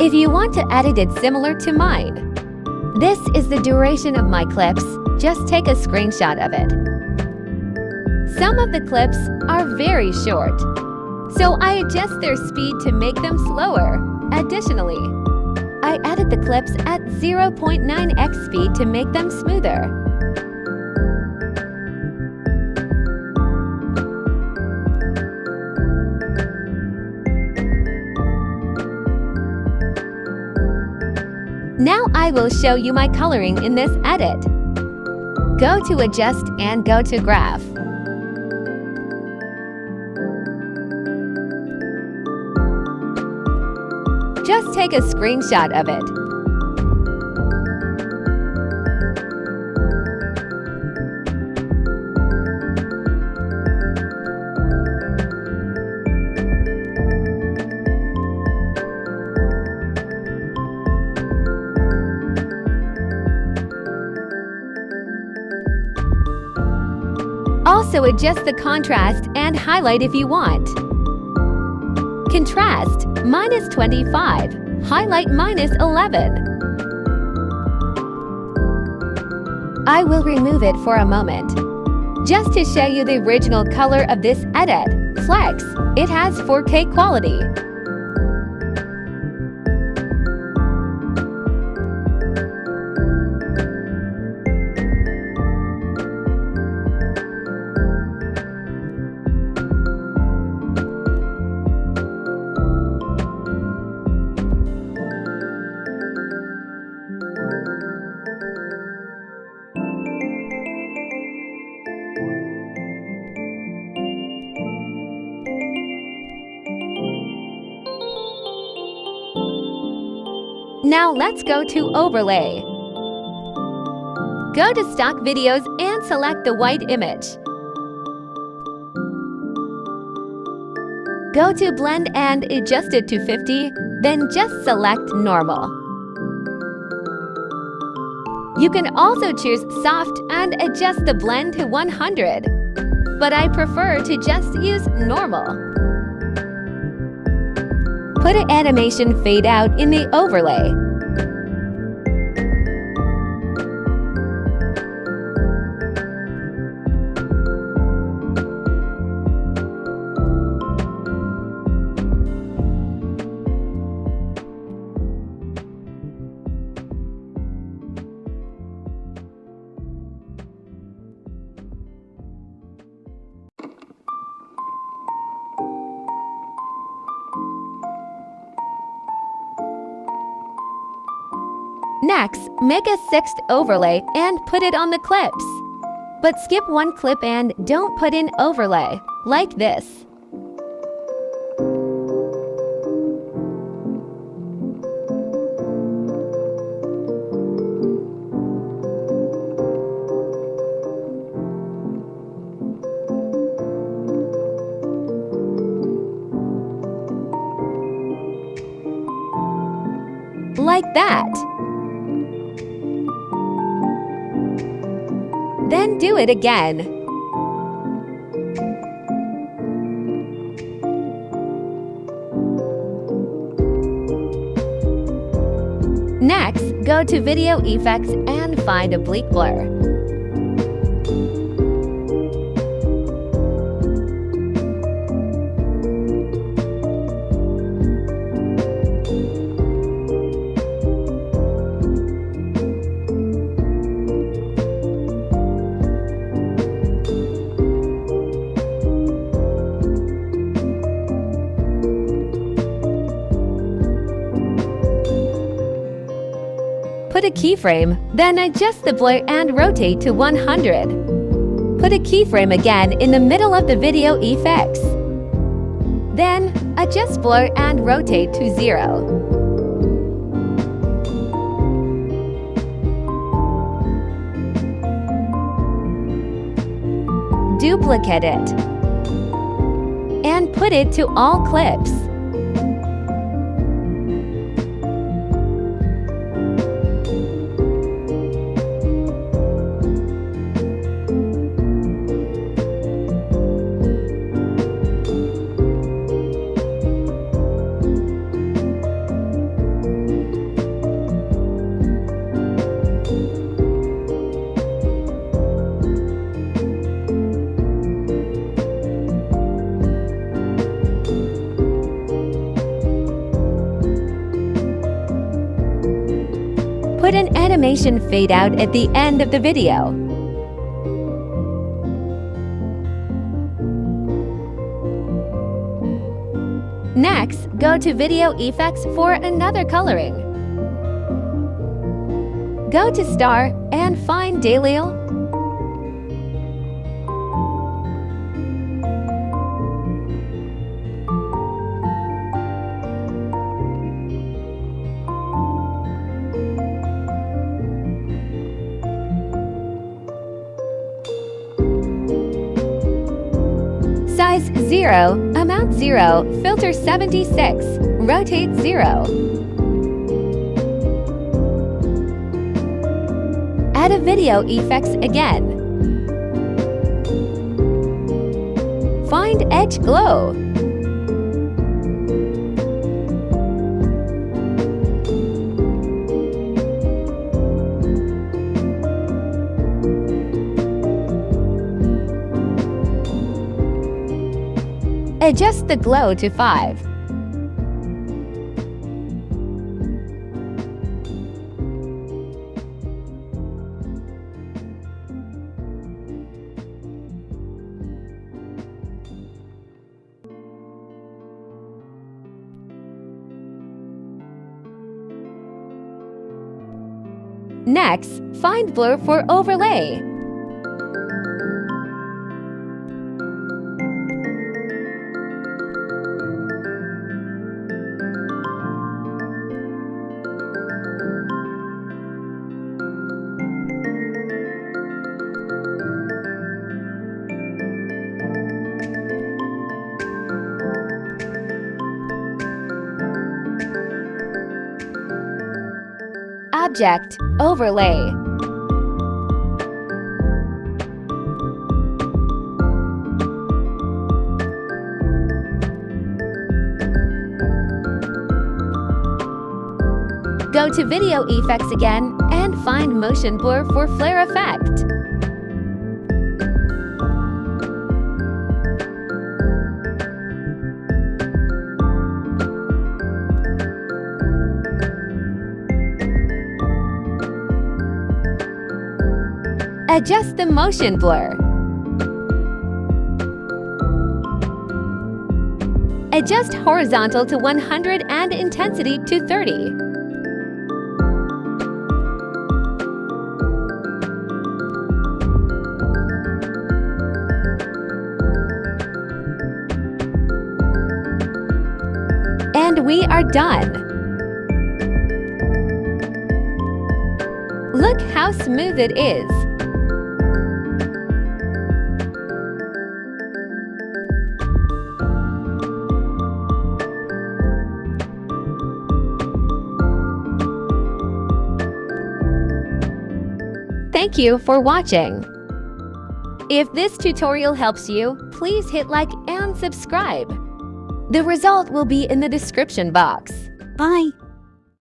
if you want to edit it similar to mine. This is the duration of my clips. Just take a screenshot of it. Some of the clips are very short, so I adjust their speed to make them slower. Additionally, I edit the clips at 0.9x speed to make them smoother. Now I will show you my coloring in this edit. Go to Adjust and go to Graph. Just take a screenshot of it. Also adjust the contrast and highlight if you want. Contrast -25, highlight -11. I will remove it for a moment. Just to show you the original color of this edit, Flex, it has 4K quality. Now let's go to Overlay. Go to Stock Videos and select the white image. Go to Blend and adjust it to 50, then just select Normal. You can also choose Soft and adjust the blend to 100, but I prefer to just use Normal. Put an animation fade out in the overlay. Next, make a sixth overlay and put it on the clips. But skip one clip and don't put in overlay, like this. Like that. Then do it again. Next, go to Video Effects and find a bleak blur. Put a keyframe, then adjust the blur and rotate to 100. Put a keyframe again in the middle of the video effects. Then, adjust blur and rotate to 0. Duplicate it. And put it to all clips. animation fade out at the end of the video. Next, go to Video Effects for another coloring. Go to Star and find Dayliel. Size 0, amount 0, filter 76, rotate 0. Add a video effects again. Find Edge Glow. Adjust the glow to 5. Next, find Blur for overlay. Object, overlay. Go to Video Effects again and find Motion Blur for flare effect. Adjust the motion blur. Adjust horizontal to 100 and intensity to 30. And we are done. Look how smooth it is. Thank you for watching. If this tutorial helps you, please hit like and subscribe. The result will be in the description box. Bye.